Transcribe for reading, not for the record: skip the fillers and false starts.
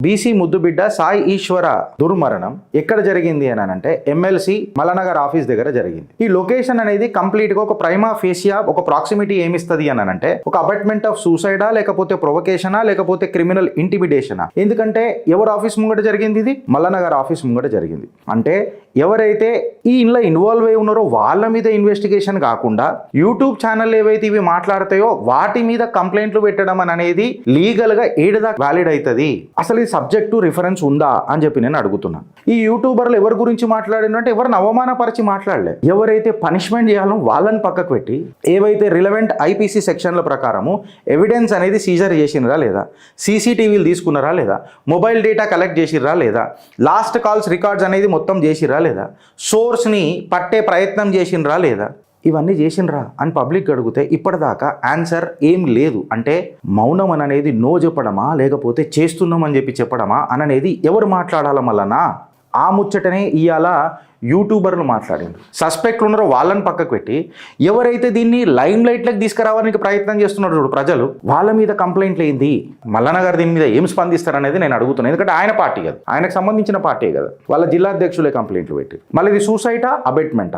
BC ముద్దుబిడ్డ సాయి ఈశ్వర దుర్మరణం ఎక్కడ జరిగింది అని అంటే ఎమ్మెల్సీ మలనగర్ ఆఫీస్ దగ్గర జరిగింది. ఈ లొకేషన్ అనేది కంప్లీట్ గా ఒక ప్రైమా ఫేసియా ఒక ప్రాక్సిమిటీ ఏమిస్తుంది అని అంటే ఒక అబట్మెంట్ ఆఫ్ సూసైడా లేకపోతే ప్రొవకేషనా లేకపోతే క్రిమినల్ ఇంటిమిడేషనా? ఎందుకంటే ఎవరు ఆఫీస్ ముంగట జరిగింది? ఇది మల్లనగర్ ఆఫీస్ ముంగట జరిగింది. అంటే ఎవరైతే ఈ ఇంట్లో ఇన్వాల్వ్ అయి ఉన్నారో వాళ్ళ మీద ఇన్వెస్టిగేషన్ కాకుండా యూట్యూబ్ ఛానల్ ఏవైతే ఇవి మాట్లాడతాయో వాటి మీద కంప్లైంట్లు పెట్టడం అనేది లీగల్ గా ఏడుదా వ్యాలిడ్ అవుతుంది? అసలు ఈ సబ్జెక్టు రిఫరెన్స్ ఉందా అని చెప్పి నేను అడుగుతున్నాను. ఈ యూట్యూబర్లు ఎవరి గురించి మాట్లాడినంటే ఎవరిని అవమానపరిచి మాట్లాడలే. ఎవరైతే పనిష్మెంట్ చేయాలో వాళ్ళని పక్కకు పెట్టి ఏవైతే రిలవెంట్ ఐపీసీ సెక్షన్ల ప్రకారము ఎవిడెన్స్ అనేది సీజర్ చేసినరా లేదా, సీసీటీవీలు తీసుకున్నారా లేదా, మొబైల్ డేటా కలెక్ట్ చేసిర్రా లేదా, లాస్ట్ కాల్స్ రికార్డ్స్ అనేది మొత్తం చేసిర్రా లేదా, సోర్స్ని పట్టే ప్రయత్నం చేసినరా లేదా, ఇవన్నీ చేసినరా అని పబ్లిక్ అడిగితే ఇప్పటిదాకా ఆన్సర్ ఏం లేదు. అంటే మౌనం అనేది నో చెప్పడమా లేకపోతే చేస్తున్నామని చెప్పడమా అనేది ఎవరు మాట్లాడాల మళ్ళనా? ఆ ముచ్చటనే ఇవాళ యూట్యూబర్లు మాట్లాడిండ్రు. సస్పెక్ట్లు ఉన్నారో వాళ్ళని పక్కకు పెట్టి ఎవరైతే దీన్ని లైమ్ లైట్లకు తీసుకురావడానికి ప్రయత్నం చేస్తున్నారు చూడు ప్రజలు, వాళ్ళ మీద కంప్లైంట్లు ఏంది? మల్లన్న గారు దీని మీద ఏం స్పందిస్తారనేది నేను అడుగుతున్నాను. ఎందుకంటే ఆయన పార్టీ కదా, ఆయనకు సంబంధించిన పార్టీ కదా, వాళ్ళ జిల్లా అధ్యక్షులే కంప్లైంట్లు పెట్టి మళ్ళీ ఇది సూసైటా అబెట్మెంటా?